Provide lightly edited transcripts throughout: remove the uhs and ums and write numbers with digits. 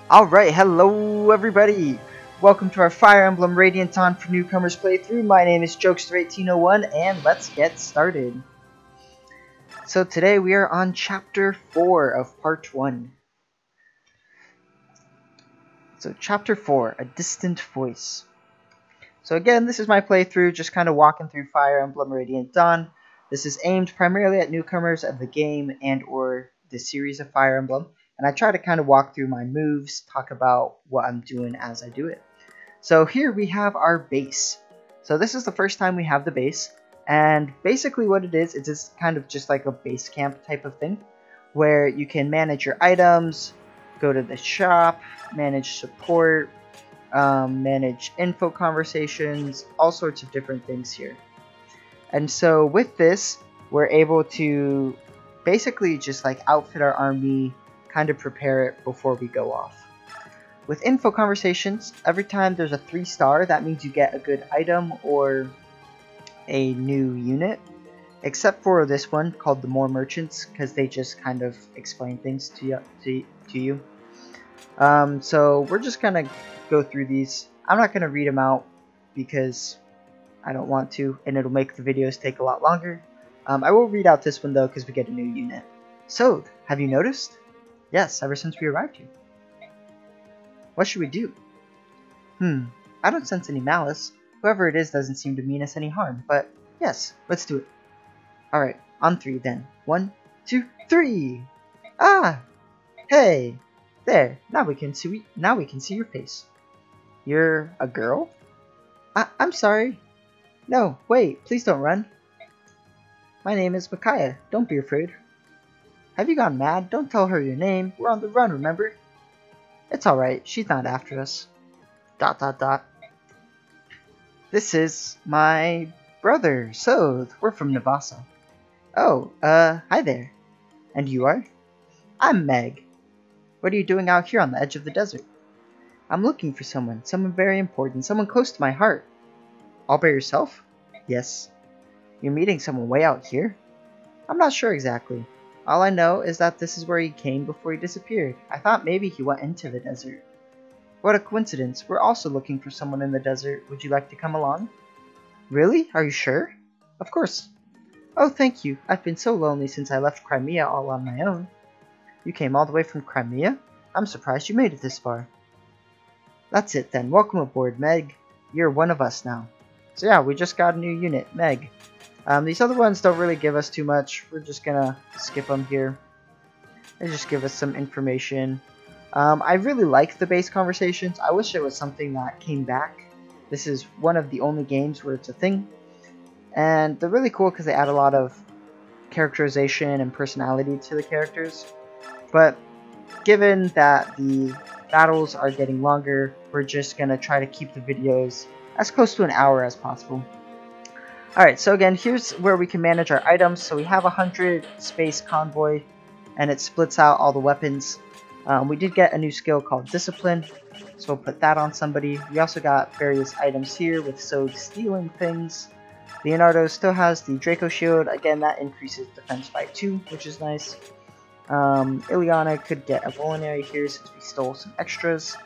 Alright, hello everybody! Welcome to our Fire Emblem Radiant Dawn for Newcomers playthrough. My name is Jokester1801 and let's get started. So today we are on Chapter 4 of Part 1. So Chapter 4, A Distant Voice. So again, this is my playthrough, just kind of walking through Fire Emblem Radiant Dawn. This is aimed primarily at newcomers of the game and or the series of Fire Emblem. And I try to kind of walk through my moves, talk about what I'm doing as I do it. So here we have our base. So this is the first time we have the base. And basically what it is, it's just kind of just like a base camp type of thing. Where you can manage your items, go to the shop, manage support, manage info conversations, all sorts of different things here. And so with this, we're able to basically just like outfit our army, kind of prepare it before we go off. With info conversations, every time there's a 3-star, that means you get a good item or a new unit. Except for this one called the More Merchants, because they just kind of explain things to you. So we're just gonna go through these. I'm not gonna read them out because I don't want to, and it'll make the videos take a lot longer. I will read out this one though, because we get a new unit. So, have you noticed? Yes, ever since we arrived here. What should we do? I don't sense any malice. Whoever it is doesn't seem to mean us any harm, but yes, let's do it. Alright, on 3 then. 1, 2, 3! Ah! Hey! There, now we can see your face. You're a girl? I'm sorry. No, wait, please don't run. My name is Micaiah, don't be afraid. Have you gone mad? Don't tell her your name. We're on the run, remember? It's alright. She's not after us. ... This is my brother, Soth. We're from Navasa. Oh, hi there. And you are? I'm Meg. What are you doing out here on the edge of the desert? I'm looking for someone very important, someone close to my heart. All by yourself? Yes. You're meeting someone way out here? I'm not sure exactly. All I know is that this is where he came before he disappeared. I thought maybe he went into the desert. What a coincidence. We're also looking for someone in the desert. Would you like to come along? Really? Are you sure? Of course. Oh, thank you. I've been so lonely since I left Crimea all on my own. You came all the way from Crimea? I'm surprised you made it this far. That's it then. Welcome aboard, Meg. You're one of us now. So yeah, we just got a new unit, Meg. These other ones don't really give us too much. We're just gonna skip them here. They just give us some information. I really like the base conversations. I wish it was something that came back. This is one of the only games where it's a thing. And they're really cool because they add a lot of characterization and personality to the characters. But given that the battles are getting longer, we're just gonna try to keep the videos as close to an hour as possible. Alright, so again, here's where we can manage our items. So we have 100 Space Convoy, and it splits out all the weapons. We did get a new skill called Discipline, so we'll put that on somebody. We also got various items here with Soth stealing things. Leonardo still has the Draco Shield. Again, that increases defense by 2, which is nice. Ileana could get a Vulnerary here since we stole some extras.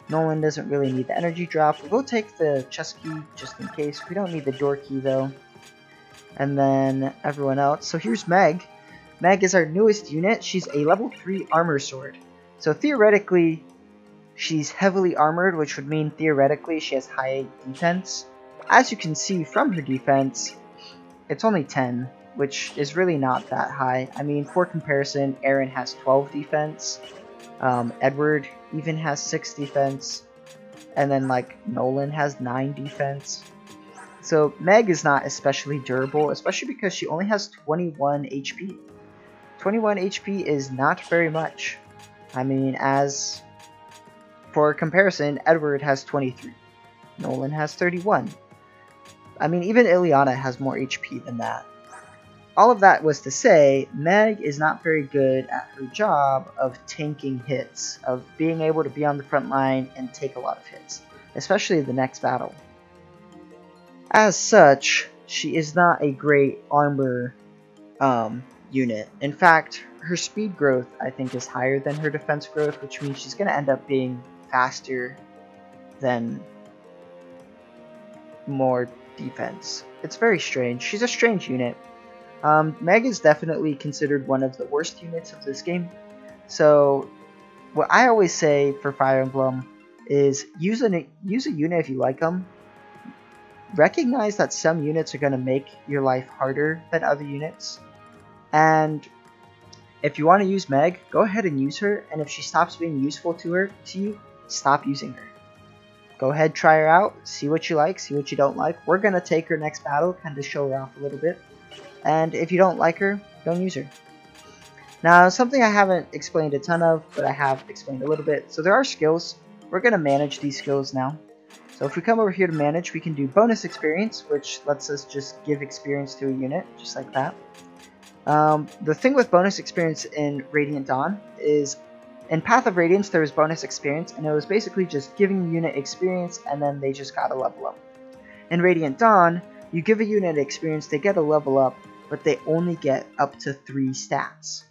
Nolan doesn't really need the energy drop. We'll take the chest key just in case. We don't need the door key though. And then everyone else. So here's Meg. Meg is our newest unit. She's a level 3 armor sword. So theoretically, she's heavily armored, which would mean theoretically she has high defense. As you can see from her defense, it's only 10, which is really not that high. I mean, for comparison, Aaron has 12 defense. Edward even has 6 defense, and then like Nolan has 9 defense. So Meg is not especially durable, especially because she only has 21 HP. 21 HP is not very much. I mean, as for comparison, Edward has 23. Nolan has 31. I mean, even Ileana has more HP than that. All of that was to say, Meg is not very good at her job of tanking hits, of being able to be on the front line and take a lot of hits, especially the next battle. As such, she is not a great armor unit. In fact, her speed growth, I think, is higher than her defense growth, which means she's going to end up being faster than more defense. It's very strange. She's a strange unit. Meg is definitely considered one of the worst units of this game. So what I always say for Fire Emblem is use a unit if you like them. Recognize that some units are going to make your life harder than other units. And if you want to use Meg, go ahead and use her. And if she stops being useful to you, stop using her. Go ahead, try her out, see what you like, see what you don't like. We're going to take her next battle, kind of show her off a little bit. And if you don't like her, don't use her. Now, something I haven't explained a ton of, but I have explained a little bit. So there are skills. We're going to manage these skills now. So if we come over here to manage, we can do bonus experience, which lets us just give experience to a unit, just like that. The thing with bonus experience in Radiant Dawn is, in Path of Radiance there was bonus experience, and it was basically just giving a unit experience, and then they just got a level up. In Radiant Dawn, you give a unit experience, they get a level up, but they only get up to 3 stats.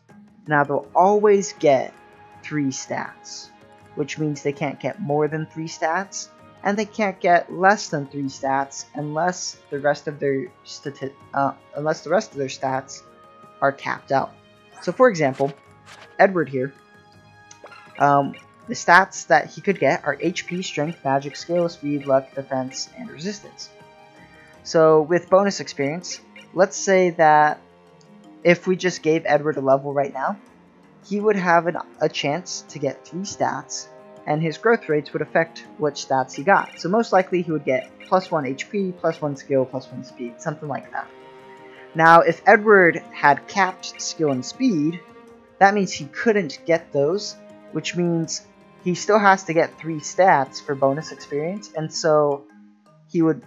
Now they'll always get 3 stats, which means they can't get more than 3 stats, and they can't get less than 3 stats unless the rest of their stats are capped out. So for example, Edward here, the stats that he could get are HP, Strength, Magic, Skill, Speed, Luck, Defense, and Resistance. So with bonus experience, let's say that if we just gave Edward a level right now, he would have a chance to get 3 stats, and his growth rates would affect which stats he got. So most likely he would get +1 HP, +1 skill, +1 speed, something like that. Now if Edward had capped skill and speed, that means he couldn't get those, which means he still has to get 3 stats for bonus experience, and so he would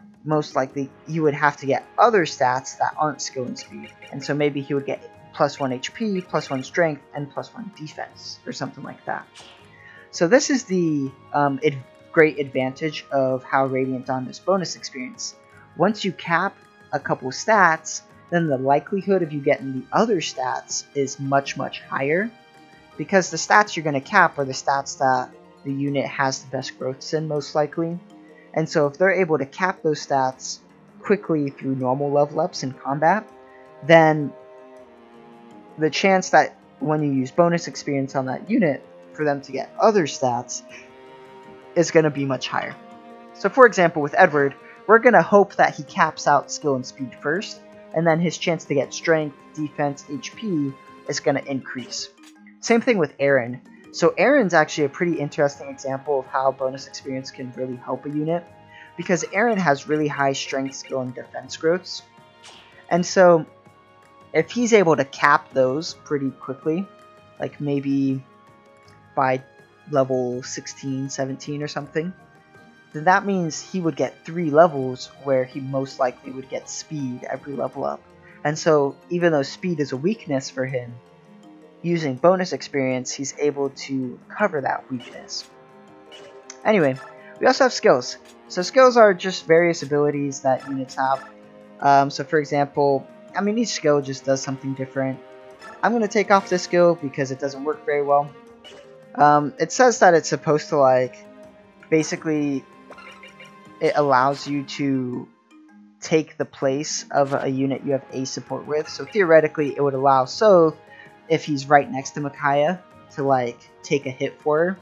have to get other stats that aren't skill and speed. And so maybe he would get +1 HP, +1 strength, and +1 defense, or something like that. So this is the great advantage of how Radiant Dawn does bonus experience. Once you cap a couple stats, then the likelihood of you getting the other stats is much, much higher, because the stats you're going to cap are the stats that the unit has the best growths in, most likely. And so if they're able to cap those stats quickly through normal level ups in combat, then the chance that when you use bonus experience on that unit for them to get other stats is going to be much higher. So for example, with Edward, we're going to hope that he caps out skill and speed first, and then his chance to get strength, defense, HP is going to increase. Same thing with Aaron. So Aaron's actually a pretty interesting example of how bonus experience can really help a unit, because Aaron has really high strength, skill, and defense growths. And so if he's able to cap those pretty quickly, like maybe by level 16, 17 or something, then that means he would get 3 levels where he most likely would get speed every level up. And so even though speed is a weakness for him, using bonus experience, he's able to cover that weakness. Anyway, we also have skills. So skills are just various abilities that units have. So for example, each skill just does something different. I'm going to take off this skill because it doesn't work very well. It says that it's supposed to, basically, it allows you to take the place of a unit you have A support with. So theoretically, it would allow Soth, if he's right next to Micaiah, to take a hit for her.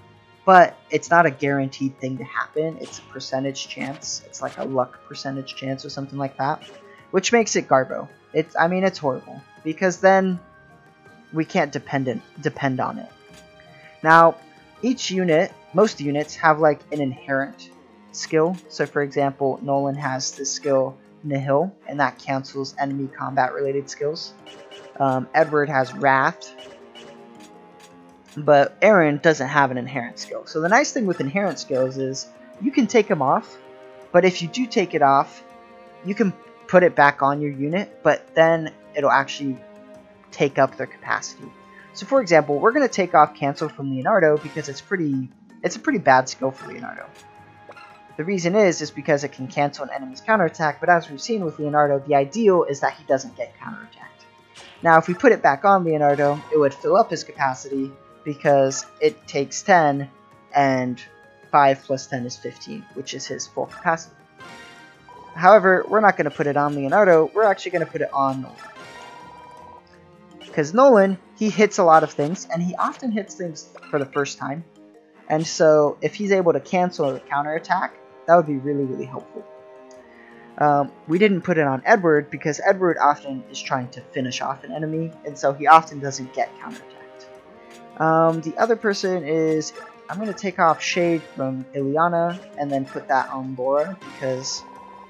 But it's not a guaranteed thing to happen. It's a percentage chance. It's like a luck percentage chance or something like that, which makes it garbo. It's horrible, because then we can't depend on it. Now, most units have an inherent skill. So for example, Nolan has this skill Nihil, and that cancels enemy combat related skills. Edward has Wrath, but Aaron doesn't have an inherent skill. So the nice thing with inherent skills is you can take them off, but if you do take it off, you can put it back on your unit, but then it'll actually take up their capacity. So for example, we're going to take off Cancel from Leonardo because it's a pretty bad skill for Leonardo. The reason is because it can cancel an enemy's counterattack, but as we've seen with Leonardo, the ideal is that he doesn't get counterattacked. Now, if we put it back on Leonardo, it would fill up his capacity because it takes 10, and 5 plus 10 is 15, which is his full capacity. However, we're not going to put it on Leonardo, we're actually going to put it on Nolan. Because Nolan, he hits a lot of things, and he often hits things for the first time. And so, if he's able to cancel a counterattack, that would be really, really helpful. We didn't put it on Edward because Edward often is trying to finish off an enemy, and so he often doesn't get counterattacked. The other person is, I'm going to take off Shade from Ileana and then put that on Laura because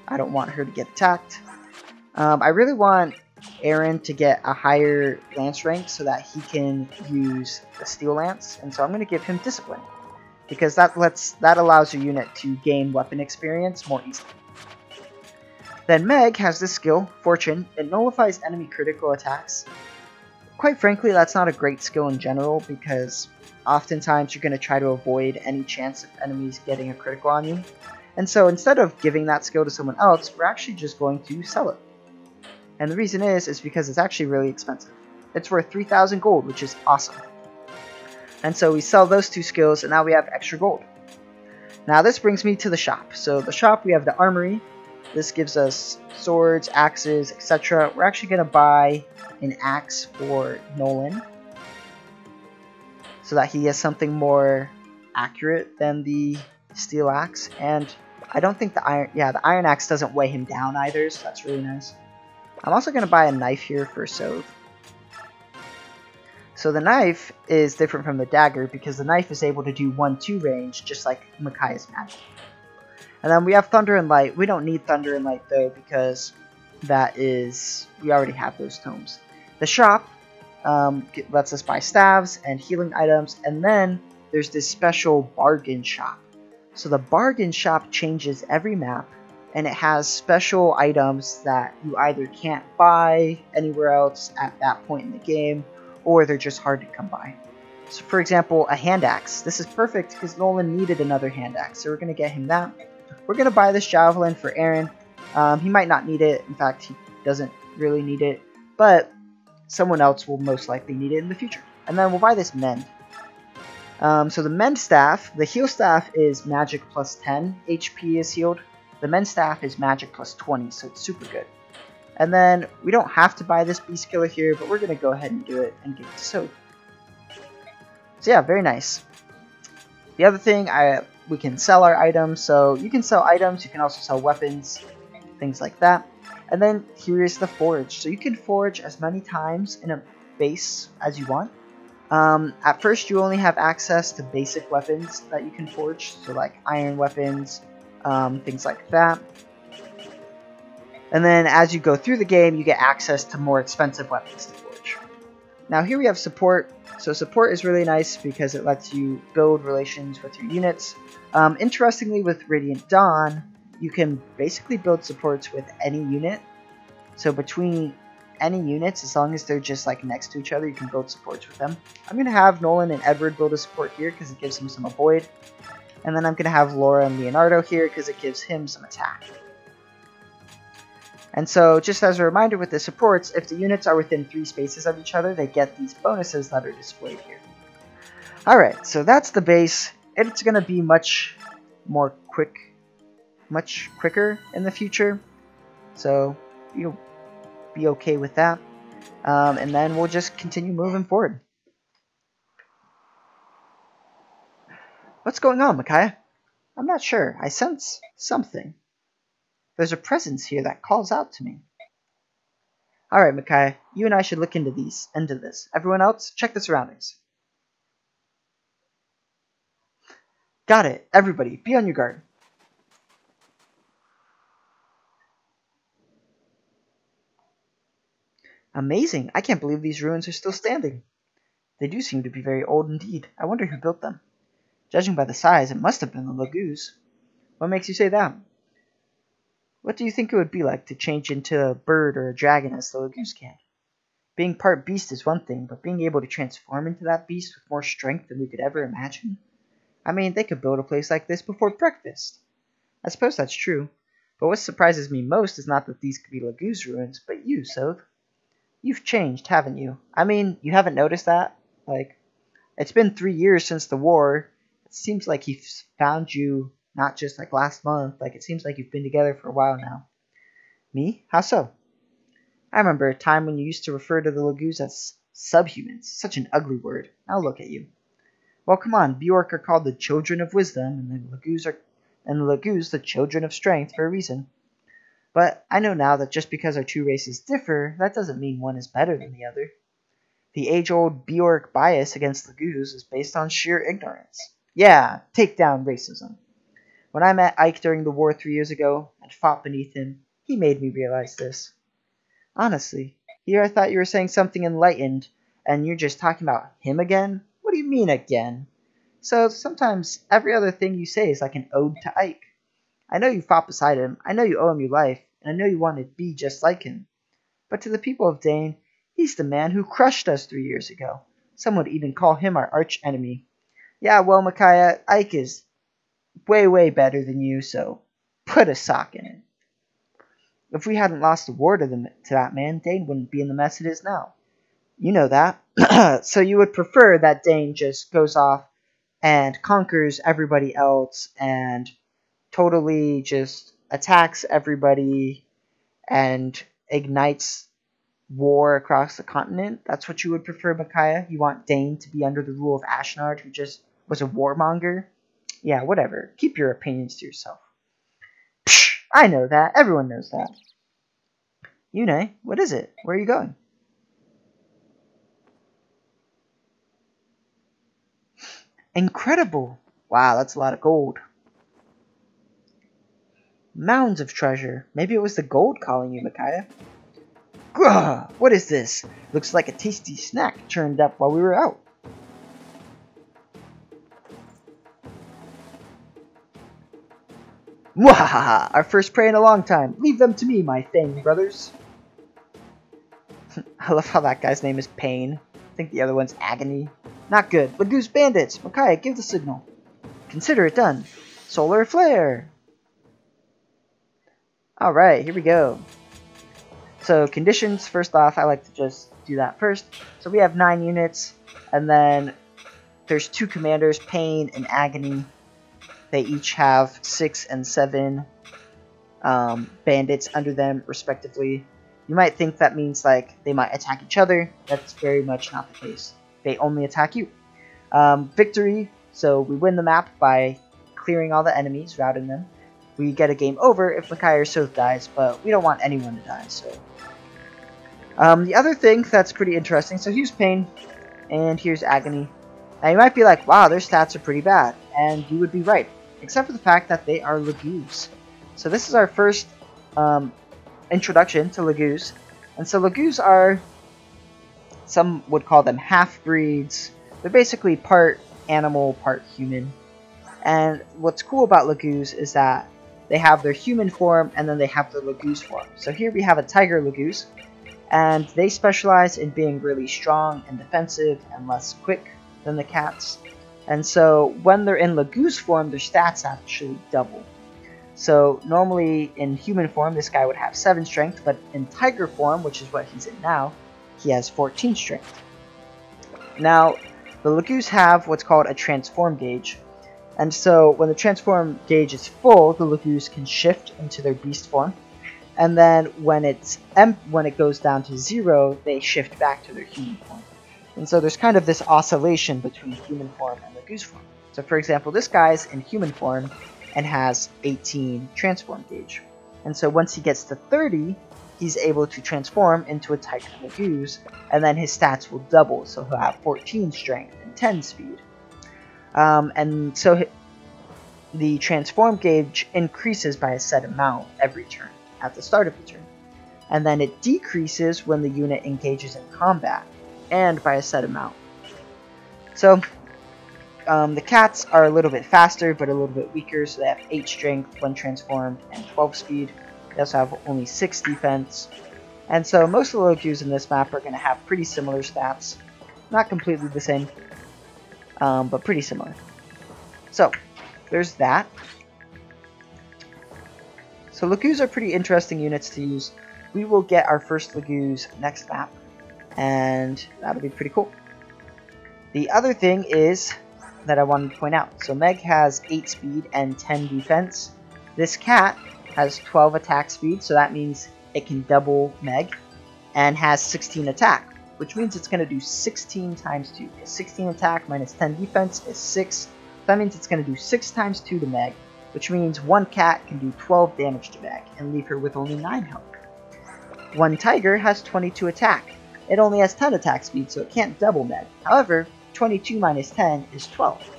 I don't want her to get attacked. I really want Aaron to get a higher lance rank so that he can use the Steel Lance, and so I'm going to give him Discipline because that allows your unit to gain weapon experience more easily. Then Meg has this skill, Fortune. It nullifies enemy critical attacks. Quite frankly, that's not a great skill in general because oftentimes you're going to try to avoid any chance of enemies getting a critical on you. And so instead of giving that skill to someone else, we're actually just going to sell it. And the reason is because it's actually really expensive. It's worth 3,000 gold, which is awesome. And so we sell those two skills, and now we have extra gold. Now this brings me to the shop. So the shop, we have the armory. This gives us swords, axes, etc. We're actually going to buy an axe for Nolan so that he has something more accurate than the steel axe. And I don't think the iron axe doesn't weigh him down either, so that's really nice. I'm also going to buy a knife here for Sothe. So the knife is different from the dagger because the knife is able to do 1-2 range, just like Micaiah's magic. And then we have Thunder and Light. We don't need Thunder and Light though because we already have those tomes. The shop lets us buy staves and healing items, and then there's this special bargain shop. So the bargain shop changes every map, and it has special items that you either can't buy anywhere else at that point in the game, or they're just hard to come by. So for example, a hand axe. This is perfect because Nolan needed another hand axe, so we're going to get him that. We're going to buy this javelin for Aaron. He might not need it. In fact, he doesn't really need it, but someone else will most likely need it in the future. And then we'll buy this mend. So the mend staff, the heal staff is magic plus 10 HP is healed. The mend staff is magic plus 20, so it's super good. And then we don't have to buy this beast killer here, but we're going to go ahead and do it and give it to Sothe. So yeah, very nice. The other thing, we can sell our items. So you can sell items, you can also sell weapons, things like that. And then here is the forge. So you can forge as many times in a base as you want. At first you only have access to basic weapons that you can forge, so like iron weapons, things like that. And then as you go through the game, you get access to more expensive weapons to forge. Now here we have support. So support is really nice because it lets you build relations with your units. Interestingly, with Radiant Dawn, you can basically build supports with any unit. So between any units, as long as they're just like next to each other, you can build supports with them. I'm going to have Nolan and Edward build a support here because it gives him some avoid. And then I'm going to have Laura and Leonardo here because it gives him some attack. And so, just as a reminder with the supports, if the units are within 3 spaces of each other, they get these bonuses that are displayed here. Alright, so that's the base. It's going to be much quicker in the future. So, you'll be okay with that. And then we'll just continue moving forward. What's going on, Micaiah? I'm not sure. I sense something. There's a presence here that calls out to me. Alright, Micaiah, you and I should look into this. Everyone else, check the surroundings. Got it. Everybody, be on your guard. Amazing. I can't believe these ruins are still standing. They do seem to be very old indeed. I wonder who built them. Judging by the size, it must have been the Lagoons. What makes you say that? What do you think it would be like to change into a bird or a dragon as the Lagoons can? Being part beast is one thing, but being able to transform into that beast with more strength than we could ever imagine? I mean, they could build a place like this before breakfast. I suppose that's true, but what surprises me most is not that these could be Lagoons ruins, but you, Sothe. You've changed, haven't you? I mean, you haven't noticed that? Like, it's been 3 years since the war. It seems like he's found you not just like last month. Like, it seems like you've been together for a while now. Me? How so? I remember a time when you used to refer to the Lagoons as subhumans. Such an ugly word. Now look at you. Well, come on. Bjork are called the children of wisdom, and the Lagoons the children of strength for a reason. But I know now that just because our two races differ, that doesn't mean one is better than the other. The age-old Bjork bias against Lagoons is based on sheer ignorance. Yeah, take down racism. When I met Ike during the war 3 years ago and fought beneath him, he made me realize this. Honestly, here I thought you were saying something enlightened, and you're just talking about him again? What do you mean again? So sometimes every other thing you say is like an ode to Ike. I know you fought beside him, I know you owe him your life, and I know you want to be just like him. But to the people of Dane, he's the man who crushed us 3 years ago. Some would even call him our arch enemy. Yeah, well, Micaiah, Ike is way, way better than you, so put a sock in it. If we hadn't lost the war to that man, Dane wouldn't be in the mess it is now. You know that. So you would prefer that Dane just goes off and conquers everybody else and totally just attacks everybody and ignites war across the continent? That's what you would prefer, Micaiah? You want Dane to be under the rule of Ashnard, who just was a warmonger? Yeah, whatever. Keep your opinions to yourself. Psh, I know that. Everyone knows that. Yune, what is it? Where are you going? Incredible! Wow, that's a lot of gold. Mounds of treasure. Maybe it was the gold calling you, Micaiah. Grah! What is this? Looks like a tasty snack churned up while we were out. Mwahaha! Our first prey in a long time. Leave them to me, my Thane brothers. I love how that guy's name is Pain. I think the other one's Agony. Not good. Lagoons bandits! Micaiah, give the signal. Consider it done. Solar flare! Alright, here we go. So, conditions, first off, I like to just do that first. So we have 9 units, and then there's 2 commanders, Pain and Agony. They each have 6 and 7 bandits under them, respectively. You might think that means, like, they might attack each other. That's very much not the case. They only attack you. Victory, so we win the map by clearing all the enemies, routing them. We get a game over if Micaiah or Soth dies, but we don't want anyone to die, so... the other thing that's pretty interesting, so here's Pain, and here's Agony. Now you might be like, wow, their stats are pretty bad, and you would be right, except for the fact that they are Lagoons. So this is our first introduction to Lagoons, and so Lagoons are, some would call them half-breeds. They're basically part animal, part human. And what's cool about Lagoons is that they have their human form, and then they have their Lagoons form. So here we have a Tiger Lagoons, and they specialize in being really strong and defensive and less quick than the cats. And so when they're in Lagoons form, their stats actually double. So normally in human form, this guy would have 7 strength, but in Tiger form, which is what he's in now, he has 14 strength. Now, the Lagoons have what's called a transform gauge. And so when the transform gauge is full, the Lagoons can shift into their beast form. And then when it goes down to 0, they shift back to their human form. And so there's kind of this oscillation between human form and Lagoons form. So for example, this guy's in human form and has 18 transform gauge. And so once he gets to 30, he's able to transform into a Tiger Lagoons, and then his stats will double. So he'll have 14 strength and 10 speed. And so the transform gauge increases by a set amount every turn, at the start of the turn. And then it decreases when the unit engages in combat, and by a set amount. So, the cats are a little bit faster, but a little bit weaker, so they have 8 strength when transformed, and 12 speed. They also have only 6 defense. And so most of the Lagoons in this map are going to have pretty similar stats. Not completely the same, but pretty similar. So, there's that. So Lagoons are pretty interesting units to use. We will get our first Lagoons next map. and that'll be pretty cool. The other thing is that I wanted to point out. So Meg has 8 speed and 10 defense. This cat has 12 attack speed, so that means it can double Meg, and has 16 attack, which means it's going to do 16 times 2. 16 attack minus 10 defense is 6. That means it's going to do 6 times 2 to Meg, which means one cat can do 12 damage to Meg and leave her with only 9 health. One tiger has 22 attack. It only has 10 attack speed, so it can't double Meg. However, 22 minus 10 is 12.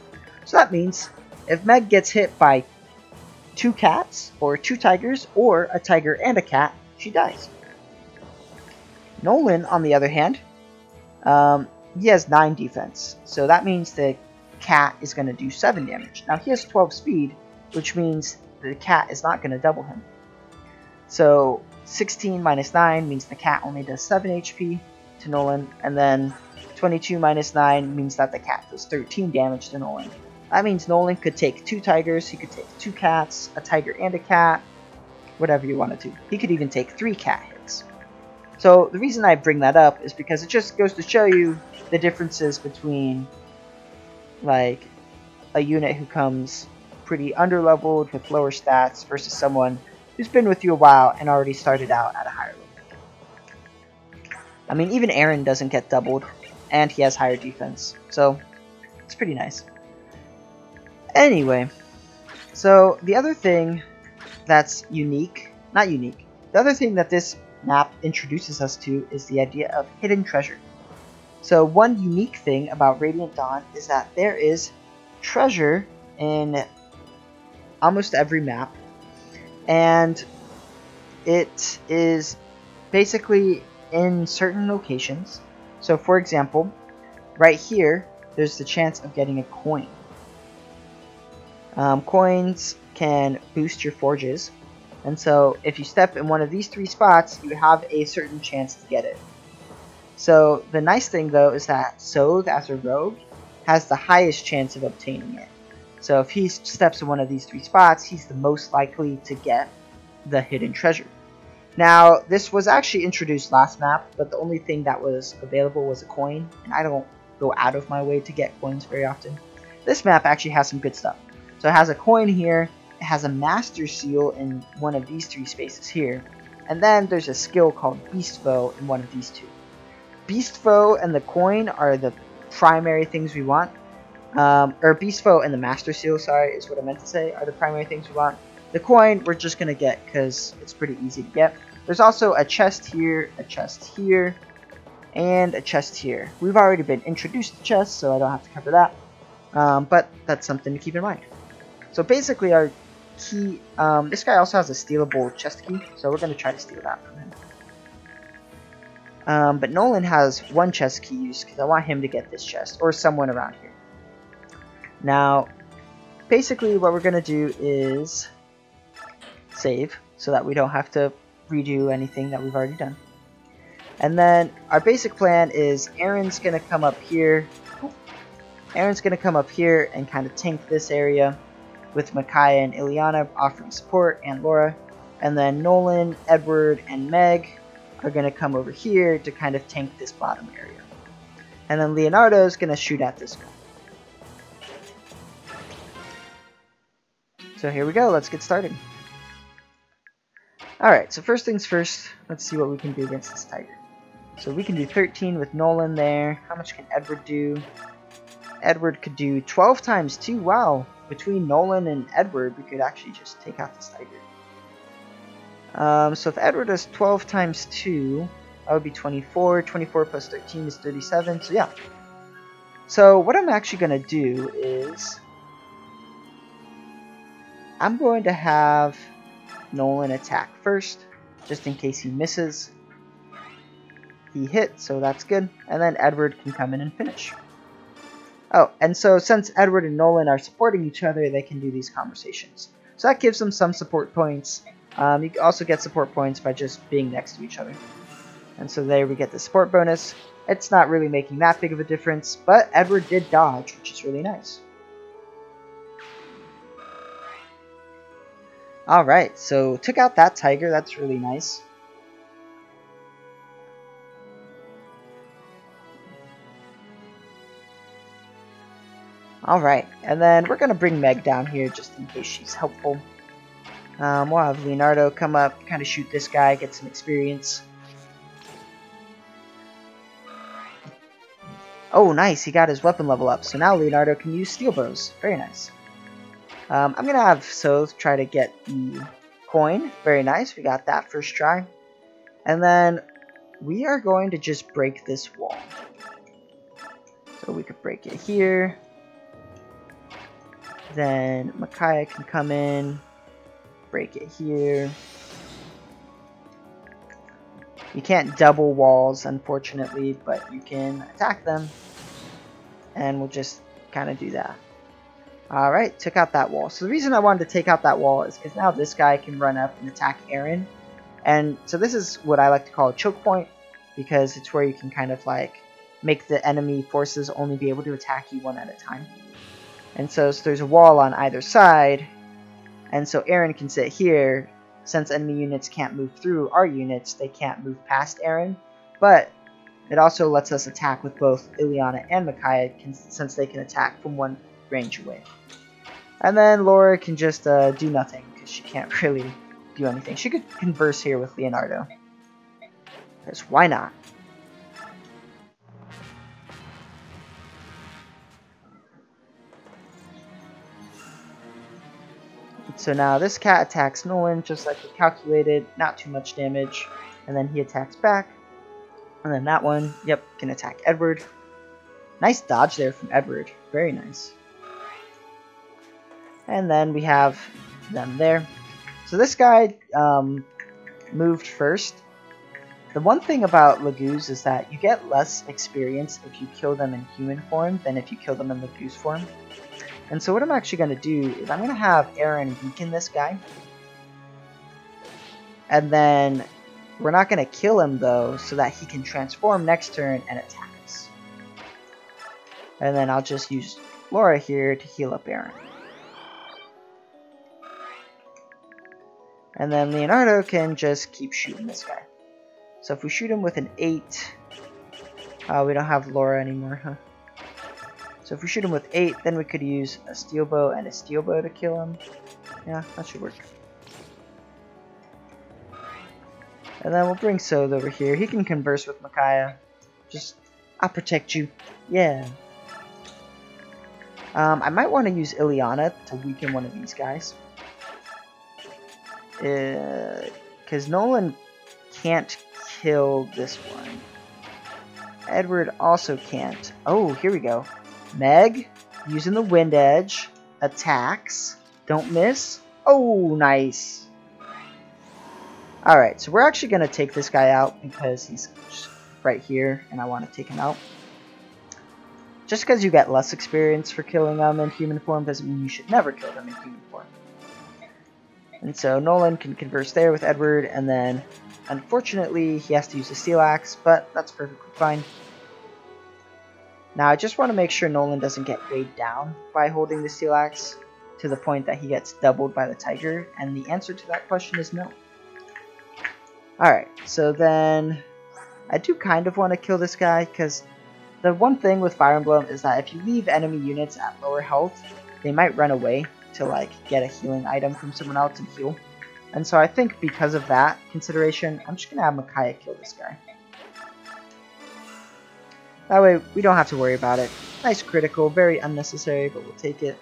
So that means if Meg gets hit by 2 cats, or 2 tigers, or a tiger and a cat, she dies. Nolan, on the other hand, he has 9 defense. So that means the cat is going to do 7 damage. Now he has 12 speed, which means the cat is not going to double him. So 16 minus 9 means the cat only does 7 HP to Nolan, and then 22 minus 9 means that the cat does 13 damage to Nolan. That means Nolan could take 2 tigers, he could take 2 cats, a tiger and a cat, whatever you wanted to. He could even take 3 cat hits. So the reason I bring that up is because it just goes to show you the differences between like a unit who comes pretty underleveled with lower stats versus someone who's been with you a while and already started out at a higher level. I mean, even Aaron doesn't get doubled, and he has higher defense, so it's pretty nice. Anyway, so the other thing that's unique, not unique, the other thing that this map introduces us to is the idea of hidden treasure. So one unique thing about Radiant Dawn is that there is treasure in almost every map, and it is basically in certain locations. So for example, right here, there's the chance of getting a coin. Coins can boost your forges, and so if you step in one of these 3 spots, you have a certain chance to get it. So the nice thing though is that Sothe as a rogue has the highest chance of obtaining it. So if he steps in one of these 3 spots, he's the most likely to get the hidden treasure. Now, this was actually introduced last map, but the only thing that was available was a coin, and I don't go out of my way to get coins very often. This map actually has some good stuff. So it has a coin here, it has a master seal in one of these 3 spaces here, and then there's a skill called Beast Foe in one of these 2. Beast Foe and the coin are the primary things we want. Or Beast Foe and the master seal, sorry, is what I meant to say, are the primary things we want. The coin we're just going to get because it's pretty easy to get. There's also a chest here, and a chest here. We've already been introduced to chests, so I don't have to cover that. But that's something to keep in mind. So basically our key, this guy also has a stealable chest key, so we're going to try to steal that from him. But Nolan has 1 chest key use because I want him to get this chest, or someone around here. Now, basically what we're going to do is save, so that we don't have to redo anything that we've already done. And then our basic plan is Aaron's going to come up here. Aaron's going to come up here and kind of tank this area with Micaiah and Ileana offering support, and Laura. And then Nolan, Edward, and Meg are going to come over here to kind of tank this bottom area. And then Leonardo is going to shoot at this guy. So here we go, let's get started. Alright, so first things first, let's see what we can do against this tiger. So we can do 13 with Nolan there. How much can Edward do? Edward could do 12 times 2. Wow, between Nolan and Edward, we could actually just take out this tiger. So if Edward does 12 times 2, that would be 24. 24 plus 13 is 37, so yeah. So what I'm actually going to do is I'm going to have Nolan attack first, just in case he misses. He hit, so that's good. And then Edward can come in and finish. Oh, and so since Edward and Nolan are supporting each other, they can do these conversations. So that gives them some support points. You can also get support points by just being next to each other. And so there we get the support bonus. It's not really making that big of a difference, but Edward did dodge, which is really nice. Alright, so took out that tiger, that's really nice. Alright, and then we're going to bring Meg down here just in case she's helpful. We'll have Leonardo come up, kind of shoot this guy, get some experience. Oh, nice, he got his weapon level up, so now Leonardo can use steel bows. Very nice. I'm going to have Soth try to get the coin. Very nice, we got that first try. And then we are going to just break this wall. So we could break it here. Then Micaiah can come in, break it here. You can't double walls, unfortunately, but you can attack them. And we'll just kind of do that. Alright, took out that wall. So the reason I wanted to take out that wall is because now this guy can run up and attack Aaron. And so this is what I like to call a choke point, because it's where you can kind of like make the enemy forces only be able to attack you one at a time. And so there's a wall on either side, and so Aaron can sit here. Since enemy units can't move through our units, they can't move past Aaron. But it also lets us attack with both Ileana and Micaiah, since they can attack from one range away. And then Laura can just do nothing, because she can't really do anything. She could converse here with Leonardo, because why not? So now this cat attacks Nolan just like we calculated, not too much damage, and then he attacks back. And then that one, yep, can attack Edward. Nice dodge there from Edward, very nice. And then we have them there. So this guy moved first. The one thing about Lagoons is that you get less experience if you kill them in human form than if you kill them in Lagoons form. And so what I'm actually going to do is I'm going to have Aaron weaken this guy. And then we're not going to kill him though, so that he can transform next turn and attack us. And then I'll just use Laura here to heal up Aaron. And then Leonardo can just keep shooting this guy. So if we shoot him with an 8, we don't have Laura anymore, huh? So if we shoot him with 8, then we could use a steel bow and a steel bow to kill him. Yeah, that should work. And then we'll bring Soth over here. He can converse with Micaiah. Just, I'll protect you. Yeah. I might want to use Ileana to weaken one of these guys. Because Nolan can't kill this one. Edward also can't. Oh, here we go. Meg, using the wind edge, attacks, don't miss. Oh, nice. Alright, so we're actually going to take this guy out because he's just right here and I want to take him out. Just because you get less experience for killing them in human form doesn't mean you should never kill them in human form. And so Nolan can converse there with Edward, and then unfortunately he has to use the steel axe, but that's perfectly fine. Now, I just want to make sure Nolan doesn't get weighed down by holding the steel axe to the point that he gets doubled by the tiger, and the answer to that question is no. Alright, so then I do kind of want to kill this guy, because the one thing with Fire Emblem is that if you leave enemy units at lower health, they might run away to like get a healing item from someone else and heal. And so I think because of that consideration, I'm just going to have Micaiah kill this guy. That way, we don't have to worry about it. Nice critical, very unnecessary, but we'll take it.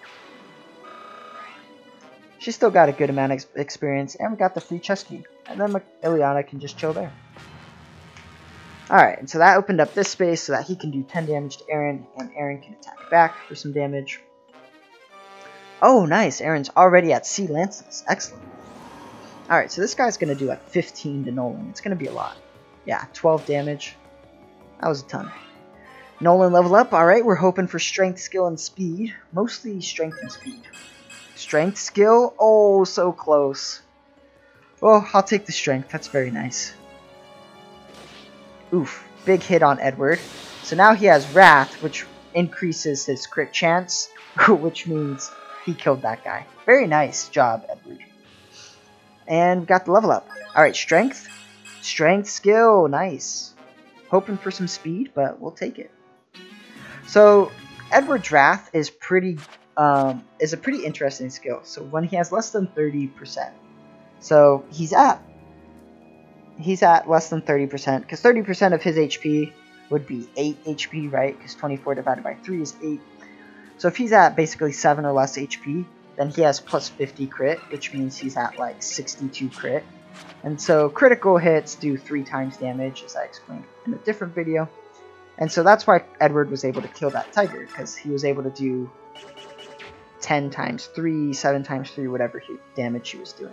She's still got a good amount of experience, and we got the free chest key. And then Ileana can just chill there. Alright, and so that opened up this space so that he can do 10 damage to Aaron, and Aaron can attack back for some damage. Oh, nice! Aaron's already at Sea Lances. Excellent. Alright, so this guy's going to do like 15 to Nolan. It's going to be a lot. Yeah, 12 damage. That was a ton. Nolan level up. Alright, we're hoping for strength, skill, and speed. Mostly strength and speed. Strength, skill. Oh, so close. Well, I'll take the strength. That's very nice. Oof. Big hit on Edward. So now he has Wrath, which increases his crit chance, which means he killed that guy. Very nice job, Edward. And we got the level up. Alright, strength. Strength, skill. Nice. Hoping for some speed, but we'll take it. So, Edward's Wrath is a pretty interesting skill. So when he has less than 30%, so he's at less than 30%, because 30% of his HP would be 8 HP, right? Because 24 divided by 3 is 8. So if he's at basically 7 or less HP, then he has plus 50 crit, which means he's at like 62 crit. And so critical hits do 3 times damage, as I explained in a different video. And so that's why Edward was able to kill that tiger, because he was able to do 10 times 3, 7 times 3, whatever damage he was doing.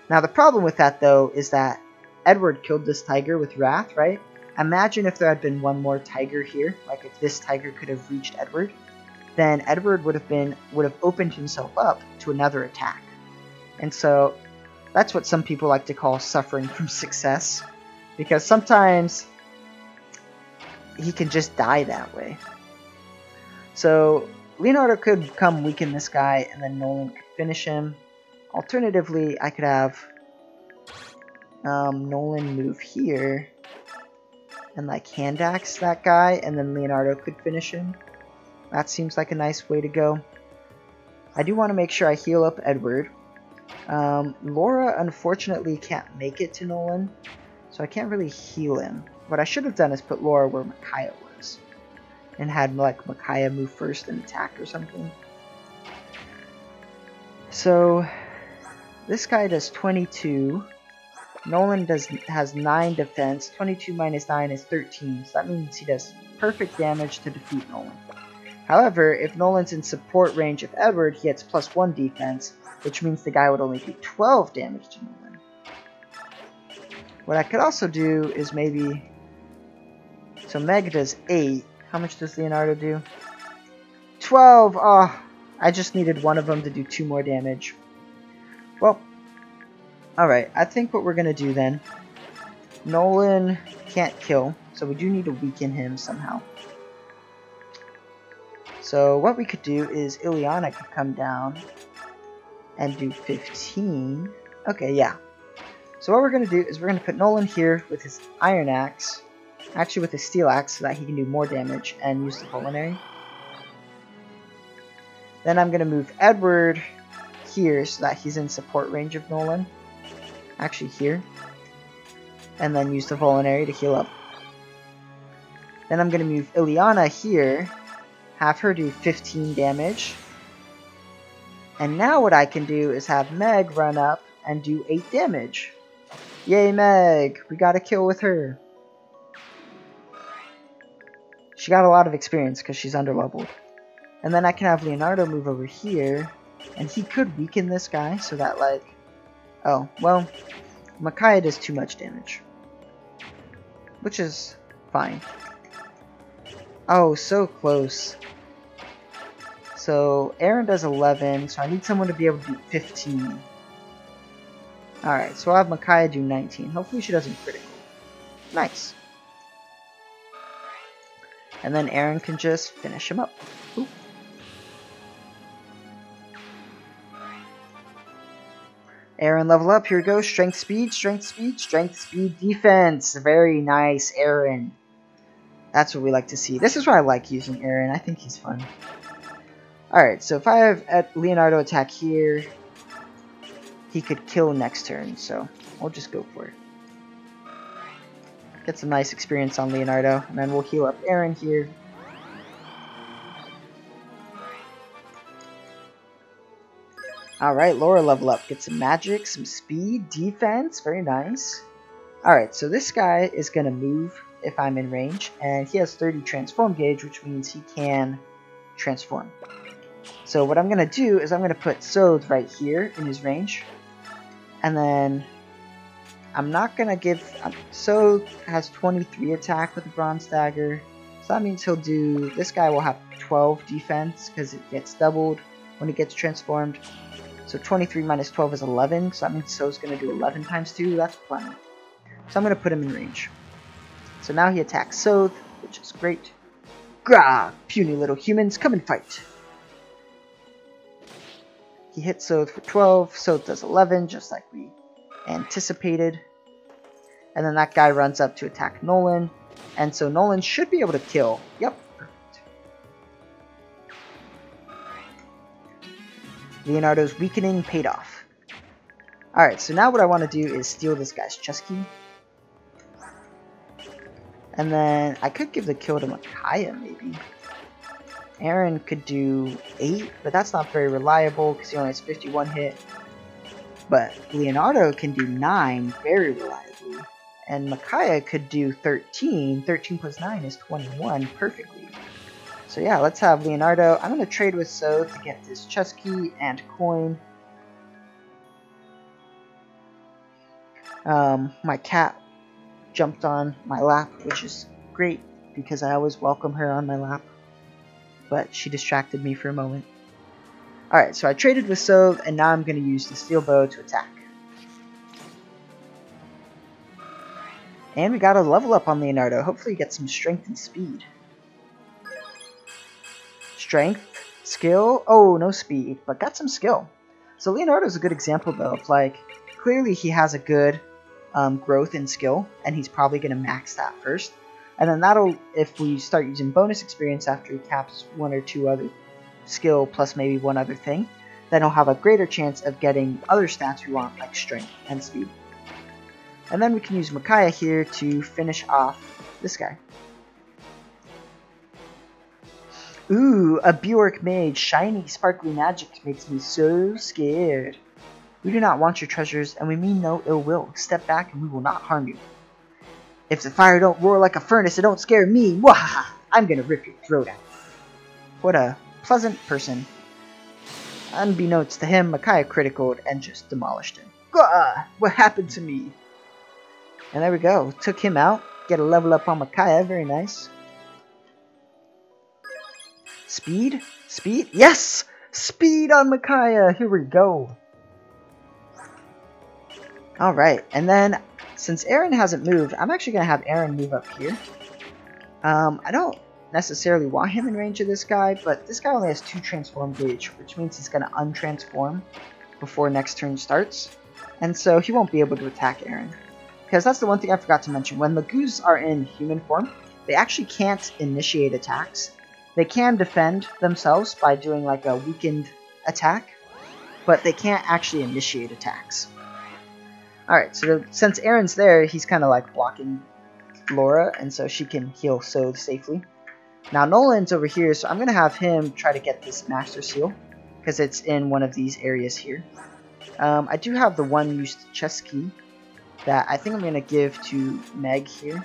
Now the problem with that, though, is that Edward killed this tiger with Wrath, right? Imagine if there had been one more tiger here, like if this tiger could have reached Edward, then Edward would have opened himself up to another attack. And so that's what some people like to call suffering from success, because sometimes he can just die that way. So Leonardo could come weaken this guy, and then Nolan could finish him. Alternatively, I could have Nolan move here and like hand axe that guy, and then Leonardo could finish him. That seems like a nice way to go. I do want to make sure I heal up Edward. Laura unfortunately can't make it to Nolan, so I can't really heal him. What I should have done is put Laura where Micaiah was, and had like Micaiah move first and attack or something. So this guy does 22. Nolan has 9 defense. 22 minus 9 is 13, so that means he does perfect damage to defeat Nolan. However, if Nolan's in support range of Edward, he gets plus 1 defense, which means the guy would only do 12 damage to Nolan. What I could also do is maybe... So Meg does 8. How much does Leonardo do? 12! Oh, I just needed one of them to do 2 more damage. Well, alright, I think what we're going to do then... Nolan can't kill, so we do need to weaken him somehow. So what we could do is Ileana could come down and do 15. Okay, yeah. So what we're going to do is we're going to put Nolan here with his Iron Axe, actually with his Steel Axe, so that he can do more damage and use the Culinary. Then I'm going to move Edward here so that he's in support range of Nolan. Actually here. And then use the Culinary to heal up. Then I'm going to move Ileana here, have her do 15 damage. And now what I can do is have Meg run up and do 8 damage. Yay, Meg! We got a kill with her. She got a lot of experience because she's underleveled. And then I can have Leonardo move over here, and he could weaken this guy so that, like... Oh, well, Micaiah does too much damage. Which is fine. Oh, so close. So, Aaron does 11, so I need someone to be able to do 15. Alright, so I'll have Micaiah do 19. Hopefully she doesn't critical. Nice. And then Aaron can just finish him up. Ooh. Aaron, level up. Here we go. Strength, speed, strength, speed, strength, speed, defense. Very nice, Aaron. That's what we like to see. This is why I like using Aaron. I think he's fun. Alright, so if I have Leonardo attack here, he could kill next turn, so we'll just go for it. Get some nice experience on Leonardo, and then we'll heal up Aaron here. Alright, Laura level up. Get some magic, some speed, defense. Very nice. Alright, so this guy is going to move if I'm in range, and he has 30 transform gauge, which means he can transform. So what I'm going to do is I'm going to put Sothe right here in his range. And then I'm not going to give... Sothe has 23 attack with a Bronze Dagger. So that means he'll do... This guy will have 12 defense because it gets doubled when it gets transformed. So 23 minus 12 is 11. So that means Sothe's going to do 11 times 2. That's plenty. So I'm going to put him in range. So now he attacks Sothe, which is great. Grah! Puny little humans, come and fight! He hits Sothe for 12, Sothe does 11, just like we anticipated. And then that guy runs up to attack Nolan. And so Nolan should be able to kill. Yep, perfect. Leonardo's weakening paid off. Alright, so now what I want to do is steal this guy's chest key. And then I could give the kill to Micaiah, maybe. Aaron could do 8, but that's not very reliable because he only has 51 hit. But Leonardo can do 9 very reliably. And Micaiah could do 13. 13 plus 9 is 21 perfectly. So yeah, let's have Leonardo. I'm going to trade with So to get this chest key and coin. My cat jumped on my lap, which is great because I always welcome her on my lap. But she distracted me for a moment. Alright, so I traded with So, and now I'm going to use the steel bow to attack. And we got a level up on Leonardo. Hopefully get some strength and speed. Strength, skill, oh, no speed, but got some skill. So Leonardo's a good example though of like, clearly he has a good growth in skill, and he's probably going to max that first. And then that'll, if we start using bonus experience after he caps 1 or 2 other skill plus maybe 1 other thing, then he'll have a greater chance of getting other stats we want like strength and speed. And then we can use Micaiah here to finish off this guy. Ooh, a Bjork mage, shiny sparkly magic makes me so scared. We do not want your treasures, and we mean no ill will. Step back and we will not harm you. If the fire don't roar like a furnace, it don't scare me. Wahaha! I'm gonna rip your throat out. What a pleasant person. Unbeknownst to him, Micaiah criticaled and just demolished him. Gah! What happened to me? And there we go. Took him out. Get a level up on Micaiah. Very nice. Speed? Speed? Yes! Speed on Micaiah! Here we go. Alright, and then since Aaron hasn't moved, I'm actually going to have Aaron move up here. I don't necessarily want him in range of this guy, but this guy only has 2 transform gauge, which means he's going to untransform before next turn starts. And so he won't be able to attack Aaron. Because that's the one thing I forgot to mention. When Lagoons are in human form, they actually can't initiate attacks. They can defend themselves by doing like a weakened attack, but they can't actually initiate attacks. Alright, so since Aaron's there, he's kind of like blocking Laura, and so she can heal So safely. Now Nolan's over here, so I'm going to have him try to get this Master Seal, because it's in one of these areas here. I do have the one used chest key that I think I'm going to give to Meg here.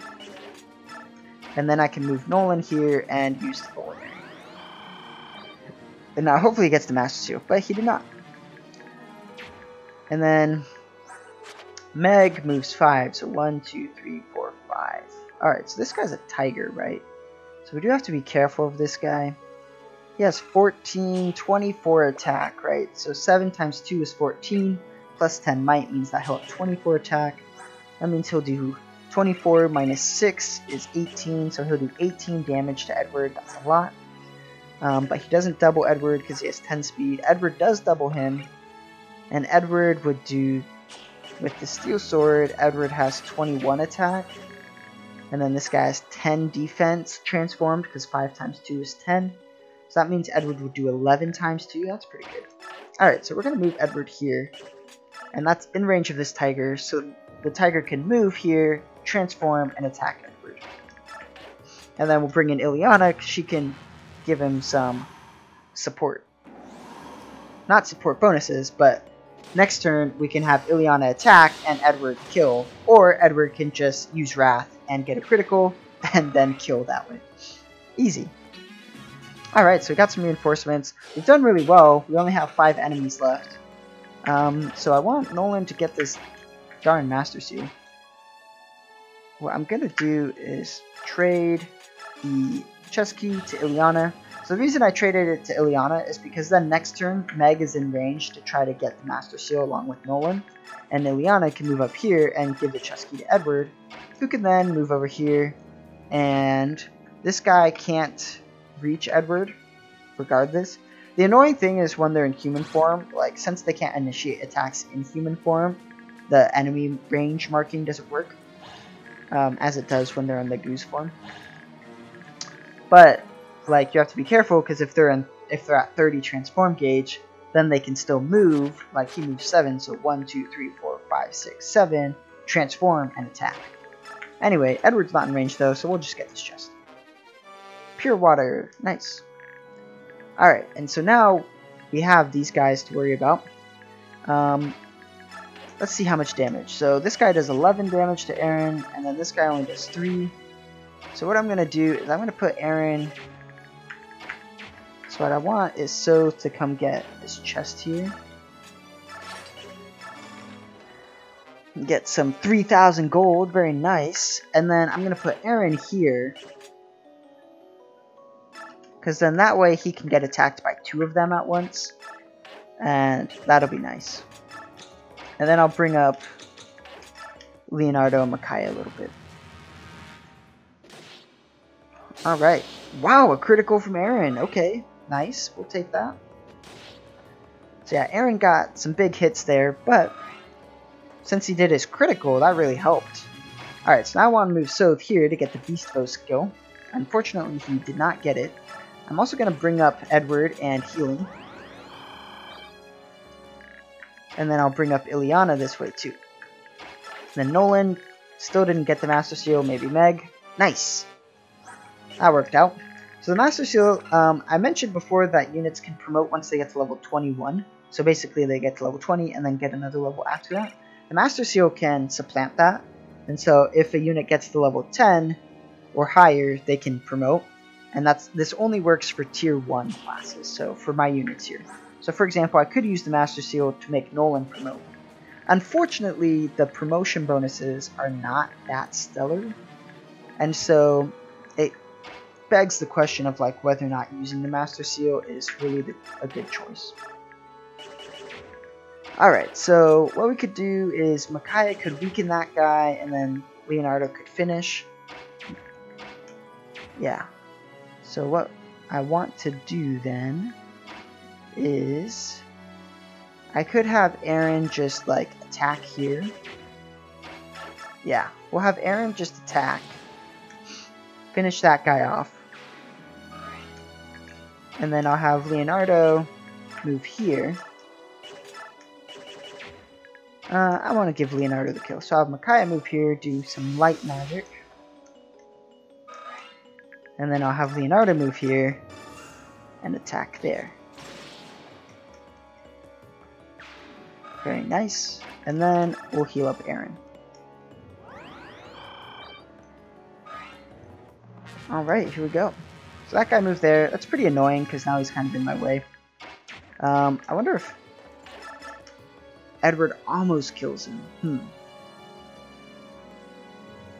And then I can move Nolan here and use the bullet. And now hopefully he gets the Master Seal, but he did not. And then Meg moves 5, so 1, 2, 3, 4, 5. Alright, so this guy's a tiger, right? So we do have to be careful of this guy. He has 14, 24 attack, right? So 7 times 2 is 14, plus 10 might means that he'll have 24 attack. That means he'll do 24 minus 6 is 18, so he'll do 18 damage to Edward. That's a lot. But he doesn't double Edward because he has 10 speed. Edward does double him, and Edward would do, with the steel sword, Edward has 21 attack, and then this guy has 10 defense transformed because 5 times 2 is 10. So that means Edward would do 11 times 2. That's pretty good. Alright, so we're going to move Edward here, and that's in range of this tiger, so the tiger can move here, transform, and attack Edward. And then we'll bring in Ileana, because she can give him some support. Not support bonuses, but next turn we can have Ileana attack and Edward kill, or Edward can just use Wrath and get a critical, and then kill that way. Easy. Alright, so we got some reinforcements. We've done really well. We only have 5 enemies left. So I want Nolan to get this darn Master Seal. What I'm going to do is trade the chest key to Ileana. So the reason I traded it to Ileana is because then next turn, Meg is in range to try to get the Master Seal along with Nolan. And Ileana can move up here and give the chest key to Edward, who can then move over here. And this guy can't reach Edward, regardless. The annoying thing is when they're in human form, like since they can't initiate attacks in human form, the enemy range marking doesn't work, as it does when they're in the goose form. But like you have to be careful because if they're at 30 transform gauge, then they can still move. Like he moves 7, so 1, 2, 3, 4, 5, 6, 7, transform and attack. Anyway, Edward's not in range though, so we'll just get this chest. Pure water, nice. Alright, and so now we have these guys to worry about. Let's see how much damage. So this guy does 11 damage to Aaron, and then this guy only does 3. So what I'm going to do is I'm going to put Aaron... So what I want is So to come get this chest here. Get some 3,000 gold, very nice. And then I'm going to put Aaron here. Because then that way he can get attacked by 2 of them at once. And that'll be nice. And then I'll bring up Leonardo and Micaiah a little bit. Alright. Wow, a critical from Aaron. Okay, nice. We'll take that. So yeah, Aaron got some big hits there, but since he did his critical, that really helped. Alright, so now I want to move Soth here to get the Beast Foe skill. Unfortunately, he did not get it. I'm also going to bring up Edward and healing. And then I'll bring up Ileana this way too. And then Nolan still didn't get the Master Seal, maybe Meg. Nice! That worked out. So the Master Seal, I mentioned before that units can promote once they get to level 21. So basically they get to level 20 and then get another level after that. The Master Seal can supplant that. And so if a unit gets to level 10 or higher, they can promote. And this only works for tier 1 classes, so for my units here. So for example, I could use the Master Seal to make Nolan promote. Unfortunately, the promotion bonuses are not that stellar. And so it begs the question of like whether or not using the Master Seal is really a good choice. Alright, so what we could do is Micaiah could weaken that guy and then Leonardo could finish. Yeah. So what I want to do then is I could have Aaron just like attack here. Yeah, we'll have Aaron just attack. Finish that guy off. And then I'll have Leonardo move here. I want to give Leonardo the kill. So I'll have Micaiah move here, do some light magic. And then I'll have Leonardo move here and attack there. Very nice. And then we'll heal up Aaron. Alright, here we go. So that guy moved there. That's pretty annoying because now he's kind of in my way. I wonder if Edward almost kills him.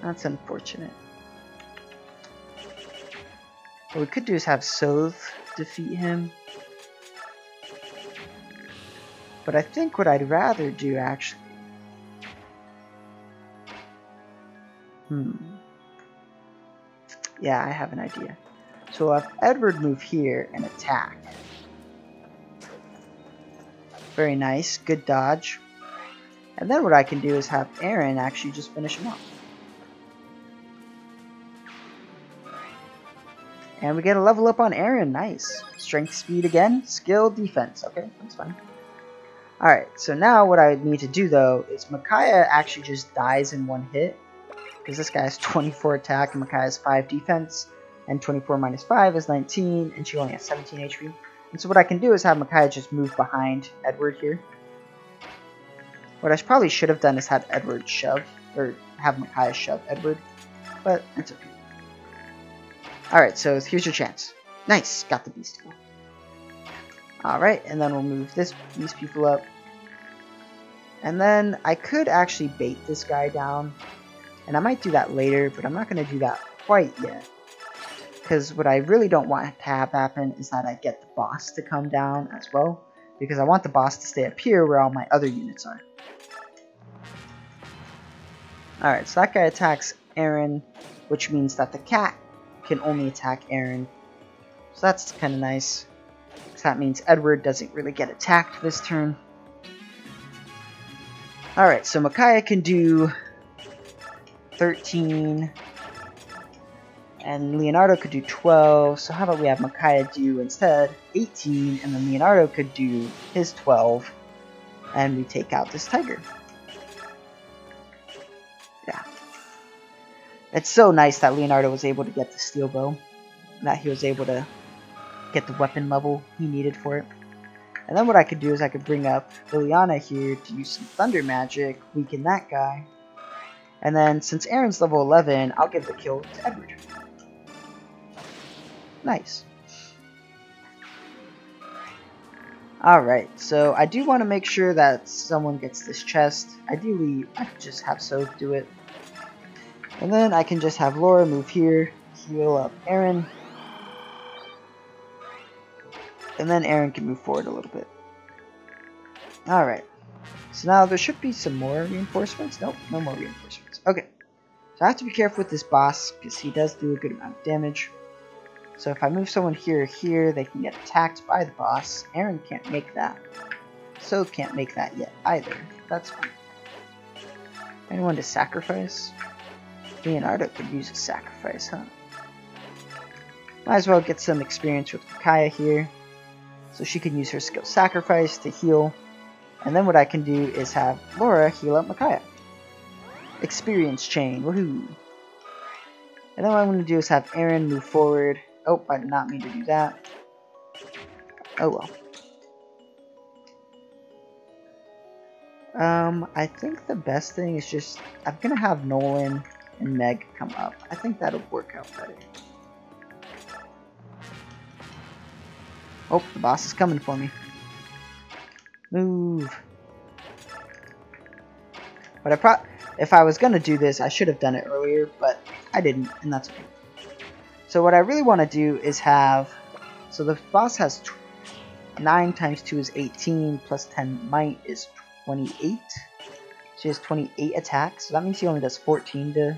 That's unfortunate. What we could do is have Soth defeat him. But I think what I'd rather do actually... Yeah, I have an idea. So we'll have Edward move here and attack. Very nice, good dodge. And then what I can do is have Aaron actually just finish him off. And we get a level up on Aaron, nice. Strength, speed again, skill, defense. Okay, that's fine. Alright, so now what I need to do though is Micaiah actually just dies in one hit. Because this guy has 24 attack and Micaiah has 5 defense. And 24 minus 5 is 19, and she only has 17 HP. And so what I can do is have Micaiah just move behind Edward here. What I probably should have done is had Edward shove, or have Micaiah shove Edward. But it's okay. Alright, so here's your chance. Nice, got the beast. Alright, and then we'll move these people up. And then I could actually bait this guy down. And I might do that later, but I'm not going to do that quite yet. Because what I really don't want to have happen is that I get the boss to come down as well. Because I want the boss to stay up here where all my other units are. Alright, so that guy attacks Aaron, which means that the cat can only attack Aaron. So that's kind of nice. So that means Edward doesn't really get attacked this turn. Alright, so Micaiah can do 13 And Leonardo could do 12, so how about we have Micaiah do instead 18, and then Leonardo could do his 12, and we take out this tiger. Yeah. It's so nice that Leonardo was able to get the steel bow, that he was able to get the weapon level he needed for it. And then what I could do is I could bring up Liliana here to use some thunder magic, weaken that guy. And then since Aaron's level 11, I'll give the kill to Edward. Nice. Alright, so I do want to make sure that someone gets this chest. Ideally, I could just have Soph do it. And then I can just have Laura move here, heal up Aaron. And then Aaron can move forward a little bit. Alright. So now there should be some more reinforcements. Nope, no more reinforcements. Okay. So I have to be careful with this boss because he does do a good amount of damage. So if I move someone here or here, they can get attacked by the boss. Aaron can't make that. Soph can't make that yet either. That's fine. Anyone to sacrifice? Leonardo could use a sacrifice, huh? Might as well get some experience with Micaiah here. So she can use her skill sacrifice to heal. And then what I can do is have Laura heal up Micaiah. Experience chain, woohoo! And then what I'm going to do is have Aaron move forward. Oh, I did not mean to do that. Oh well. I think the best thing is just, I'm going to have Nolan and Meg come up. I think that'll work out better. Oh, the boss is coming for me. Move. But if I was going to do this, I should have done it earlier, but I didn't, and that's okay. So what I really want to do is have, so the boss has 9 times 2 is 18, plus 10 might is 28. So he has 28 attacks, so that means he only does 14 to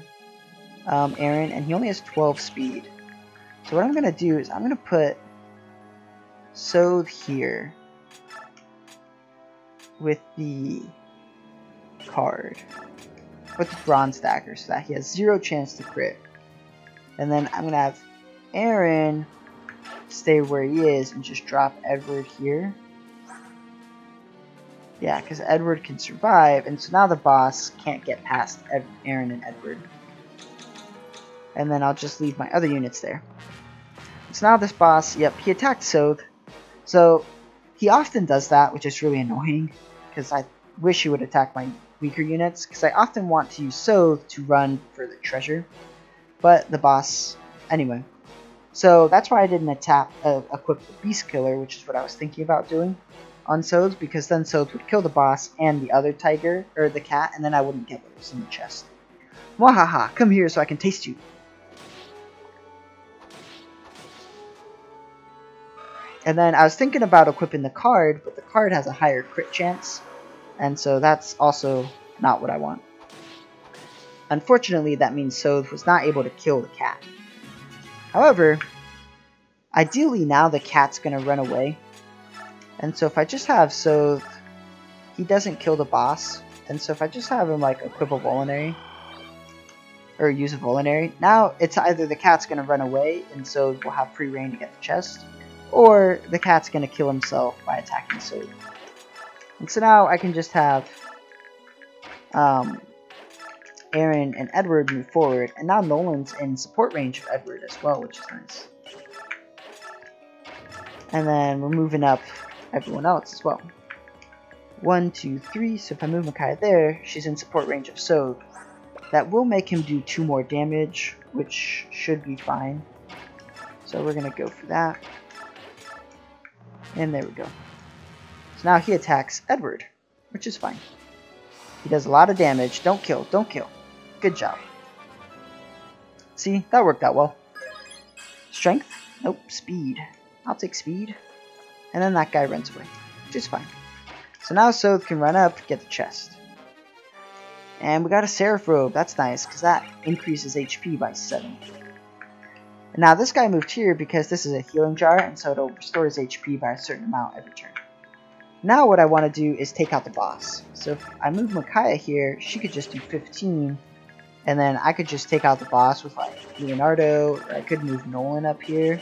Aaron, and he only has 12 speed. So what I'm going to do is I'm going to put Sothe here with the card, with the bronze dagger, so that he has 0 chance to crit. And then I'm going to have Aaron stay where he is and just drop Edward here. Yeah, because Edward can survive, and so now the boss can't get past Aaron and Edward. And then I'll just leave my other units there. So now this boss, yep, he attacked Sothe. So he often does that, which is really annoying, because I wish he would attack my weaker units, because I often want to use Sothe to run for the treasure. But the boss, anyway. So that's why I didn't equip the Beast Killer, which is what I was thinking about doing on Sothe, because then Sothe would kill the boss and the other tiger, or the cat, and then I wouldn't get what was in the chest. Wahaha, come here so I can taste you. And then I was thinking about equipping the card, but the card has a higher crit chance, and so that's also not what I want. Unfortunately, that means Sothe was not able to kill the cat. However, ideally now the cat's going to run away. And so if I just have Sothe, he doesn't kill the boss. And so if I just have him like equip a Volinary, or use a Volinary, now it's either the cat's going to run away and Sothe will have free reign to get the chest, or the cat's going to kill himself by attacking Sothe. And so now I can just have Aaron and Edward move forward, and now Nolan's in support range of Edward as well, which is nice. And then we're moving up everyone else as well. 1, 2, 3, so if I move Micaiah there, she's in support range of Sothe. That will make him do 2 more damage, which should be fine. So we're going to go for that. And there we go. So now he attacks Edward, which is fine. He does a lot of damage. Don't kill, don't kill. Good job. See, that worked out well. Strength? Nope, speed. I'll take speed. And then that guy runs away, which is fine. So now Sothe can run up, get the chest. And we got a Serif Robe. That's nice, because that increases HP by 7. And now this guy moved here because this is a healing jar, and so it'll restore his HP by a certain amount every turn. Now what I want to do is take out the boss. So if I move Micaiah here, she could just do 15, And then I could just take out the boss with like Leonardo, or I could move Nolan up here.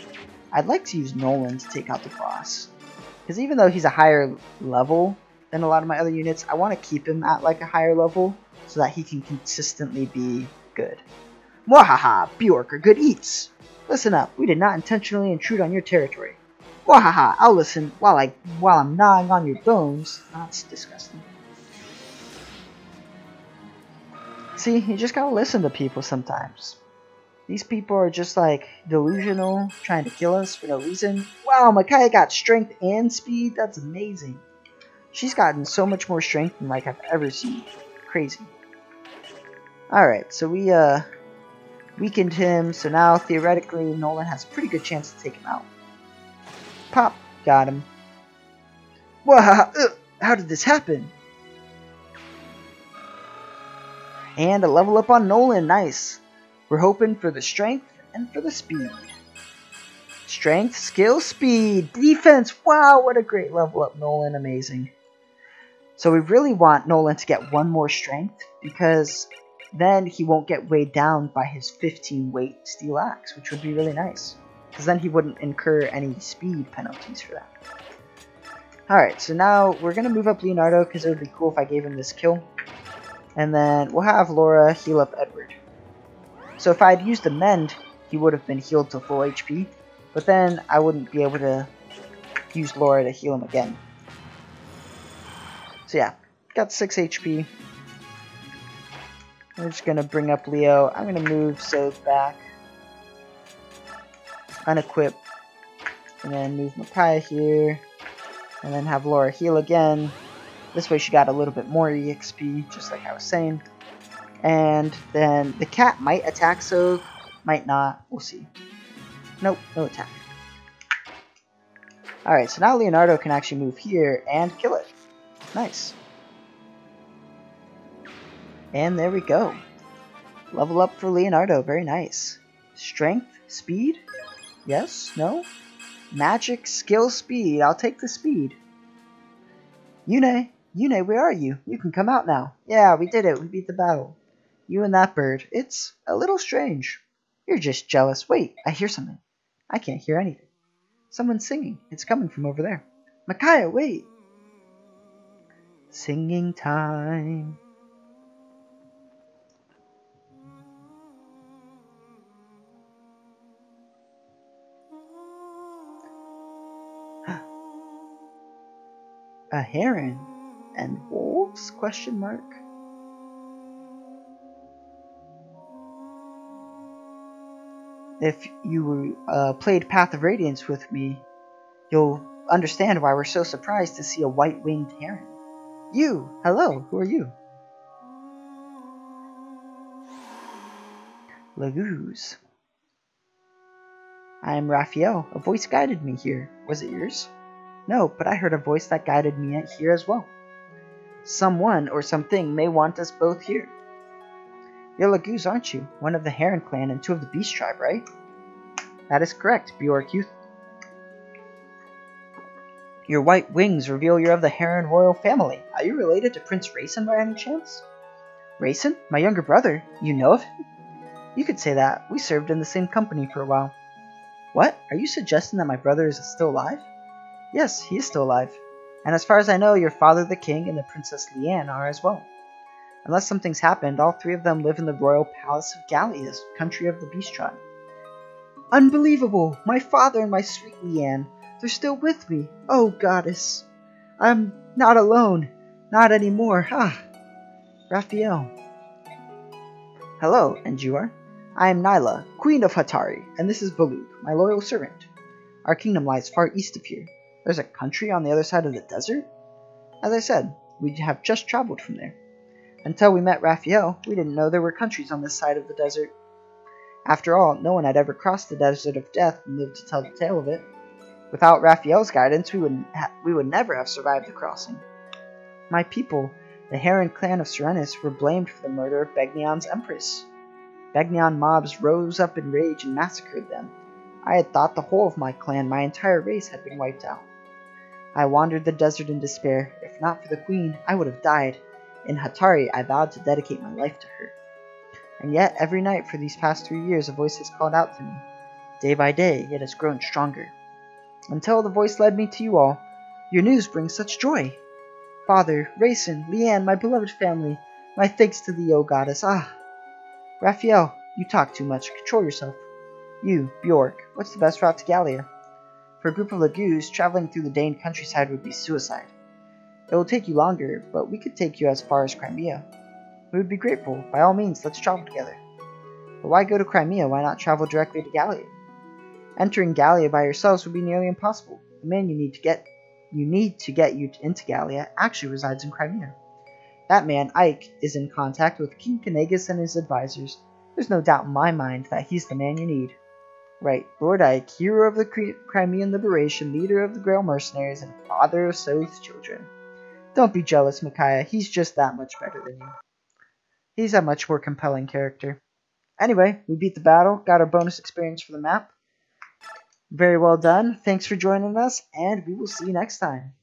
I'd like to use Nolan to take out the boss. Because even though he's a higher level than a lot of my other units, I want to keep him at like a higher level so that he can consistently be good. Mwahaha, Bjork are good eats. Listen up, we did not intentionally intrude on your territory. Mwahaha, I'll listen while I'm gnawing on your bones. Oh, that's disgusting. See, you just gotta listen to people sometimes. These people are just like delusional, trying to kill us for no reason. Wow, Micaiah got strength and speed. That's amazing. She's gotten so much more strength than like I've ever seen. Crazy. Alright, so we weakened him, so now theoretically Nolan has a pretty good chance to take him out. Pop, got him. Wow, how did this happen? And a level up on Nolan, nice. We're hoping for the strength and for the speed. Strength, skill, speed, defense. Wow, what a great level up, Nolan. Amazing. So we really want Nolan to get one more strength because then he won't get weighed down by his 15 weight steel axe, which would be really nice. Because then he wouldn't incur any speed penalties for that. Alright, so now we're going to move up Leonardo because it would be cool if I gave him this kill. And then we'll have Laura heal up Edward. So if I had used the Mend, he would have been healed to full HP. But then I wouldn't be able to use Laura to heal him again. So yeah, got 6 HP. We're just going to bring up Leo. I'm going to move Soth back. Unequip. And then move Micaiah here. And then have Laura heal again. This way she got a little bit more EXP, just like I was saying. And then the cat might attack Soth, might not. We'll see. Nope, no attack. Alright, so now Leonardo can actually move here and kill it. Nice. And there we go. Level up for Leonardo, very nice. Strength, speed? Yes, no? Magic, skill, speed. I'll take the speed. Yune, where are you? You can come out now. Yeah, we did it. We beat the battle. You and that bird. It's a little strange. You're just jealous. Wait, I hear something. I can't hear anything. Someone's singing. It's coming from over there. Micaiah, wait. Singing time. A heron and wolves? Question mark. If you played Path of Radiance with me, you'll understand why we're so surprised to see a white-winged heron. You! Hello, who are you? Lagoons. I am Raphael. A voice guided me here. Was it yours? No, but I heard a voice that guided me here as well. Someone or something may want us both here. You're Lagoons, aren't you? One of the Heron clan and 2 of the Beast tribe, right? That is correct, Bjork Youth. Your white wings reveal you're of the Heron royal family. Are you related to Prince Rayson by any chance? Rayson? My younger brother? You know of him? You could say that. We served in the same company for a while. What? Are you suggesting that my brother is still alive? Yes, he is still alive. And as far as I know, your father the king and the Princess Leanne are as well. Unless something's happened, all 3 of them live in the royal palace of Gallias, country of the Beast tribe. Unbelievable! My father and my sweet Leanne, they're still with me. Oh, goddess. I'm not alone. Not anymore. Ah. Raphael. Hello, and you are? I am Nyla, Queen of Hatari, and this is Baluk, my loyal servant. Our kingdom lies far east of here. There's a country on the other side of the desert? As I said, we have just traveled from there. Until we met Raphael, we didn't know there were countries on this side of the desert. After all, no one had ever crossed the desert of death and lived to tell the tale of it. Without Raphael's guidance, we would never have survived the crossing. My people, the Heron clan of Serenus, were blamed for the murder of Begnion's empress. Begnion mobs rose up in rage and massacred them. I had thought the whole of my clan, my entire race, had been wiped out. I wandered the desert in despair. If not for the queen, I would have died. In Hatari, I vowed to dedicate my life to her. And yet, every night for these past 3 years, a voice has called out to me. Day by day, it has grown stronger. Until the voice led me to you all. Your news brings such joy. Father, Raisin, Leanne, my beloved family, my thanks to thee, O goddess. Ah! Raphael, you talk too much. Control yourself. You, Bjork, what's the best route to Gallia? For a group of Lagoons, traveling through the Dane countryside would be suicide. It will take you longer, but we could take you as far as Crimea. We would be grateful. By all means, let's travel together. But why go to Crimea? Why not travel directly to Gallia? Entering Gallia by yourselves would be nearly impossible. The man you need to get you into Gallia actually resides in Crimea. That man, Ike, is in contact with King Canegus and his advisors. There's no doubt in my mind that he's the man you need. Right, Lord Ike, hero of the Crimean liberation, leader of the Grail mercenaries, and father of Soth's children. Don't be jealous, Micaiah. He's just that much better than you. He's a much more compelling character. Anyway, we beat the battle, got our bonus experience for the map. Very well done. Thanks for joining us, and we will see you next time.